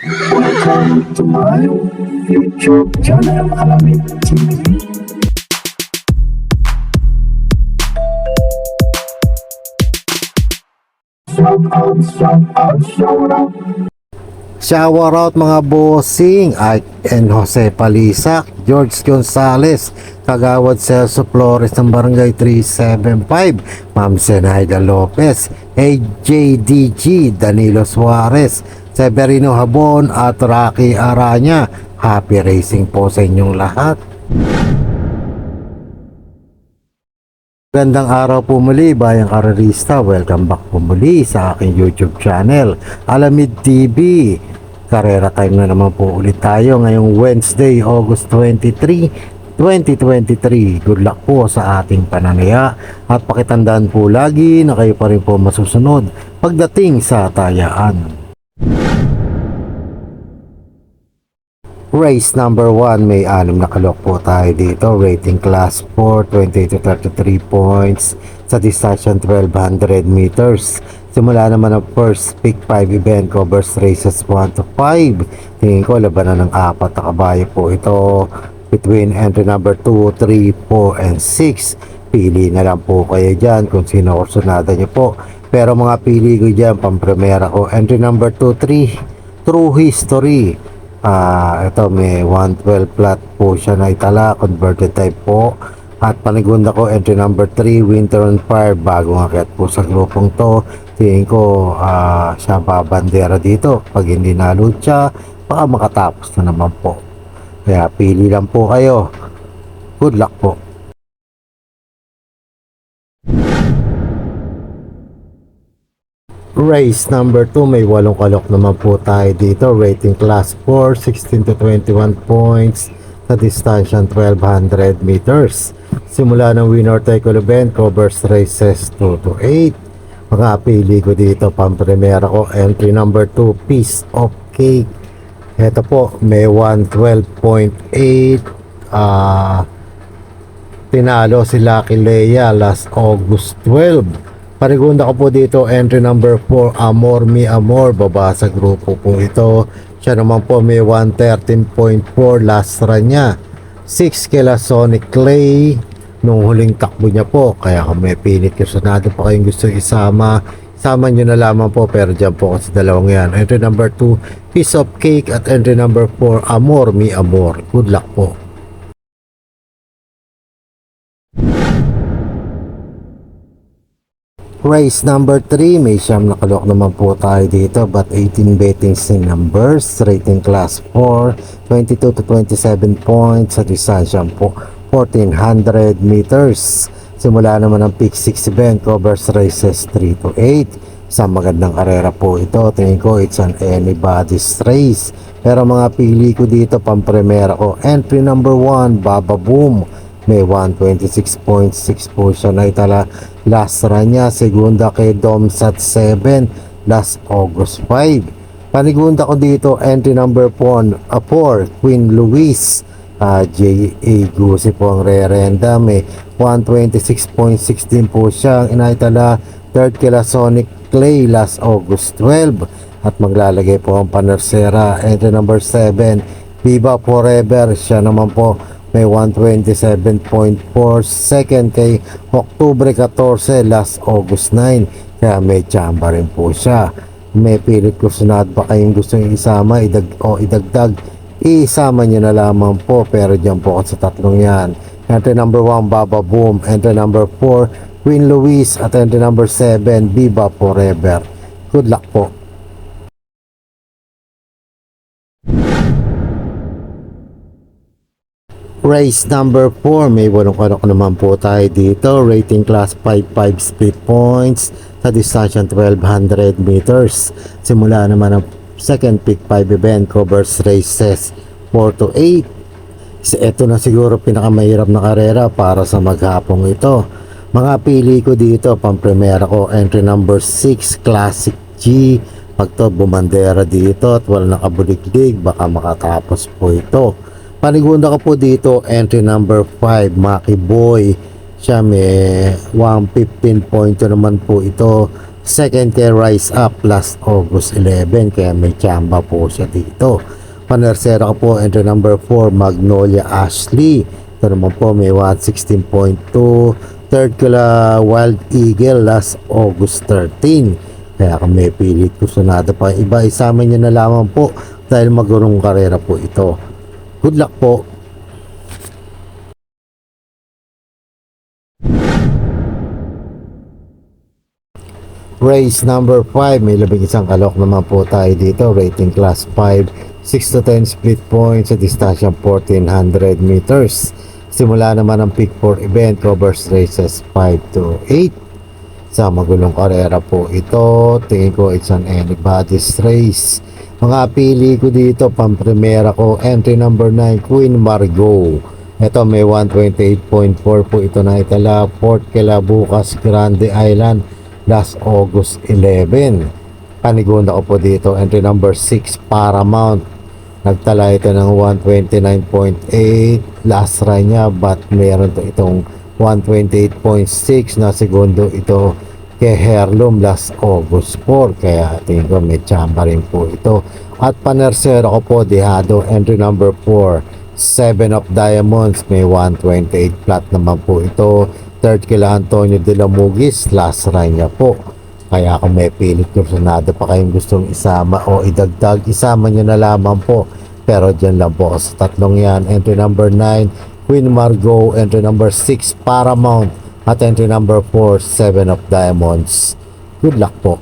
Welcome to my YouTube channel, Alamid TV. Shout out. Shower out mga bossing, Ike and Jose Palisac, George Gonzales, Kagawad Celso Flores ng Barangay 375, Ma'am Zenaida Lopez, AJDG, Danilo Suarez, Severino Habon at Rocky Aranya. Happy racing po sa inyong lahat. Gandang araw po muli, bayang karerista. Welcome back po muli sa aking YouTube channel, Alamid TV. Karera time na naman po ulit tayo ngayong Wednesday, August 23, 2023. Good luck po sa ating pananaya at pakitandaan po lagi na kayo pa rin po masusunod pagdating sa tayaan. Race number 1, may 6 na kalok po tayo dito. Rating class 4, 28 to 33 points sa distansya 1200 meters. Simula naman ang first pick 5 event, covers races 1 to 5. Tingin ko labanan ng 4 na kabayo po ito between entry number 2, 3, 4 and 6. Pili na lang po kayo dyan kung sino kursunada nyo po. Pero mga pili ko dyan, pampremera ko, entry number 2, 3, True History. Ito may 112 flat po siya na itala, converted type po. At panigunda ko entry number 3, Winter on Fire, bagong akyat po sa grupong to. Tingin ko siya babandera dito. Pag hindi naload siya, baka makatapos na naman po. Kaya pili lang po kayo. Good luck po. Race number 2, may 8 kalok naman po tayo dito. Rating class 4, 16 to 21 points sa distansya 1200 meters. Simula ng winner take all event, covers races 2 to 8. Mga pili ko dito, pampremera ko, entry number 2, Piece of Cake. Ito po, may 112.8. Tinalo si Lucky Leia last August 12. Parigunda ko po dito, entry number 4, Amor Mi Amor, baba sa grupo po ito. Siya naman po may 113.4 last run niya. 6 kila Sonic Clay nung huling takbo niya po. Kaya kung may pinit kursunado pa kayong gusto isama, isama nyo na lamang po. Pero dyan po kasi dalawang yan. Entry number 2, Piece of Cake, at entry number 4, Amor Mi Amor. Good luck po. Race number 3, may 9 na kalok naman po tayo dito, but 18 betting sin numbers. Rating class 4, 22 to 27 points sa distansya po 1400 meters. Simula naman ang pick 6 event, covers races 3 to 8. Sa magandang karera po ito. Tingin ko it's an anybody's race. Pero mga pili ko dito, pampremera ko, entry number 1, Baba Boom. May 126.6 po siya na itala last run niya. Segunda kay Domsat 7 last August 5. Panigunda ko dito, entry number 4, Queen Louise. J.A. Gusi po ang re-renda. May 126.16 po siya inaitala. Third kila Sonic Clay last August 12. At maglalagay po ang panersera, entry number 7, Viva Forever. Siya naman po may 127.4. Second kay Oktubre 14 last August 9. Kaya may chamba rin po siya. May pilit kursunado pa kayong gusto isama, idagdag, isama nyo na lamang po. Pero dyan po sa tatlong yan, entry number 1, Baba Boom, entry number 4, Queen Louise, at entry number 7, Viva Forever. Good luck po. Race number 4, may 8 kalok naman po tayo dito. Rating class 5, 5 speed points sa distansya 1200 meters. Simula naman ang second pick 5 event, covers races 4 to 8. Ito na siguro pinakamahirap na karera para sa maghapong ito. Mga pili ko dito, pampremera ko, entry number 6, Classic G. Pag to bumandera dito at wala nakabuliglig, baka makatapos po ito. Panigunda ko po dito, entry number 5, Maki Boy. Siya may 115.2 naman po ito Second kay Rise Up last August 11, kaya may chamba po siya dito. Panersera ko po entry number 4 Magnolia Ashley. Ito naman po may 116.2. Third kila Wild Eagle last August 13. Kaya kung may pilit ko sunada pa iba, isama nyo na lamang po dahil magurong karera po ito. Good luck po. Race number 5, may 11 kalok naman po tayo dito. Rating class 5, 6 to 10 split points sa distansya 1400 meters. Simula naman ang Peak 4 event, covers races 5 to 8. Sa magulong karera po ito, tingin ko it's an anybody's race. Mga pili ko dito, pampremera ko, entry number 9, Queen Margot. Ito may 128.4 po ito na itala. Port Kelabukas, Grande Island last August 11. Panigunda ko po dito, entry number 6 Paramount. Nagtala ito ng 129.8 last run niya, but meron to itong 128.6 na segundo ito kay Heirloom last August 4, kaya tingin ko may chamba rin po ito. At panersero ko po dehado, entry number 4 7 of Diamonds, may 128 flat naman po ito. Third kila Antonio de la Mugis, last run niya po. Kaya kung may pilit kursunado pa kayong gustong isama o idagdag, isama nyo na lamang po. Pero dyan lang po sa tatlong yan. Entry number 9, Queen Margot. Entry number 6, Paramount. At entry number 4, 7 of Diamonds. Good luck po.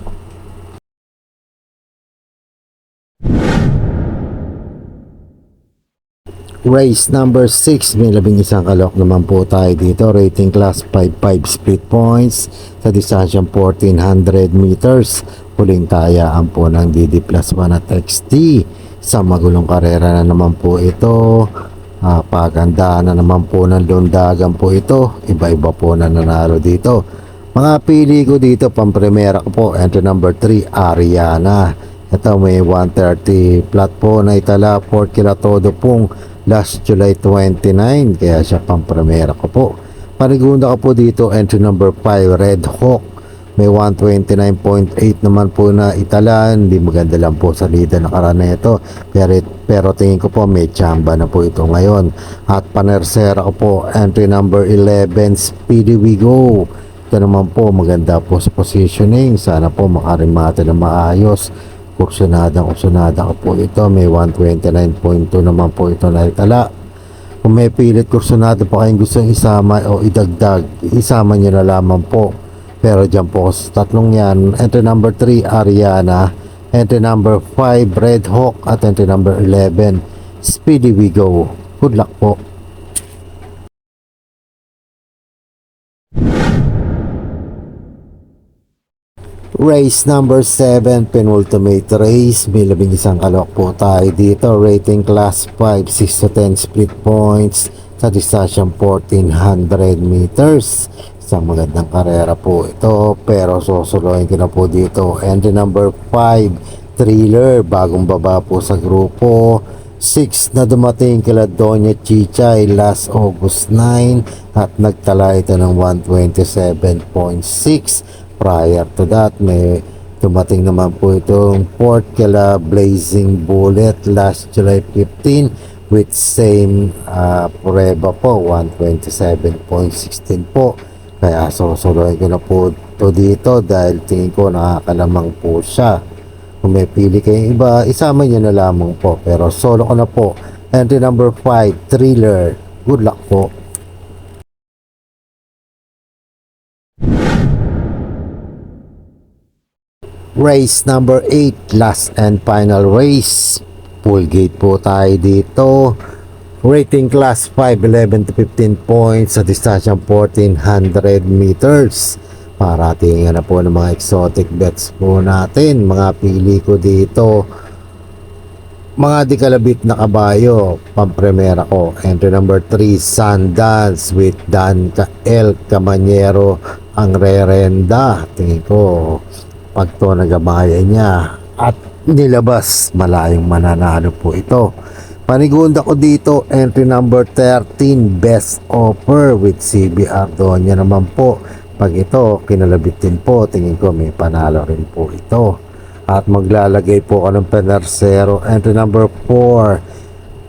Race number 6, may 11 kalok naman po tayo dito. Rating class 5 split points sa distansyang 1400 meters. Huling tayaan po ng DD plus 1 at XT. Sa magulong karera na naman po ito. Pagandaan na naman po ng lundagan po ito. Iba-iba po na nanalo dito. Mga pili ko dito, pampremera ko po, entry number 3, Ariana. Ito may 130 flat po na itala. Port Kilatodo pong last July 29, kaya siya pampremera ko po. Panigunda ko po dito, entry number 5, Red Hawk. May 129.8 naman po na itala. Hindi maganda lang po sa lida na karana ito. Pero tingin ko po may chamba na po ito ngayon. At panersera ko po, entry number 11, Speedy We Go. Ito naman po maganda po sa positioning. Sana po makarimate na maayos. Kursunada ko po ito. May 129.2 naman po ito na itala. Kung may pilit kursunada pa kayong gustong isama o idagdag, isama nyo na lamang po. Pero dyan po sa tatlong yan, entry number 3, Ariana. Entry number 5, Red Hawk. At entry number 11, Speedy We Go. Good luck po. Race number 7, penultimate race. May 11 kalok po tayo dito. Rating class 5, 6 to 10 split points sa distansyang 1400 meters. Isang magandang karera po ito, pero susuloyin ko na po dito. Entry number 5, Thriller. Bagong baba po sa grupo. 6 na dumating kila Doña Chichay last August 9 at nagtala ito ng 127.6. Prior to that, may dumating naman po itong Port kila Blazing Bullet last July 15 with same prueba po, 127.16 po. Kaya susuloyin ko na po ito dito dahil tingin ko nakakalamang po siya. Kung may pili kayong iba, isama nyo na lamang po. Pero solo ko na po. Entry number 5, Thriller. Good luck po. Race number 8, last and final race. Full gate po tayo dito. Rating class 5, 11 to 15 points sa distansyang 1400 meters. Paratingan na po ng mga exotic bets po natin. Mga pili ko dito, mga di kalabit na kabayo. Pampremera ko, entry number 3, Sundance with Dan El Camanyero ang rerenda. Tingin ko pag to nagabaya niya at nilabas, malayong mananalo po ito. Panigunda ko dito, entry number 13, Best Offer with CBR Doña naman po. Pag ito, kinalabit din po, tingin ko may panalo rin po ito. At maglalagay po ako ng penarsero. Entry number 4,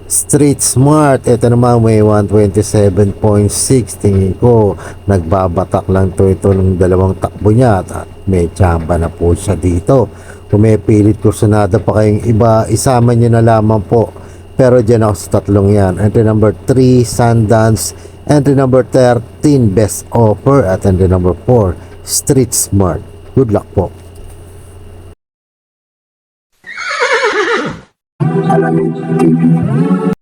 Street Smart. Ito naman may 127.6. Tingin ko nagbabatak lang ito ng dalawang takbo niya at may tsamba na po siya dito. Kung may pilit kursunada pa kayong iba, isama nyo na lamang po. Pero dyan ako sa tatlong yan. Entry number 3, Sundance. Entry number 13, Best Offer. At entry number 4, Street Smart. Good luck po. Alamin TV.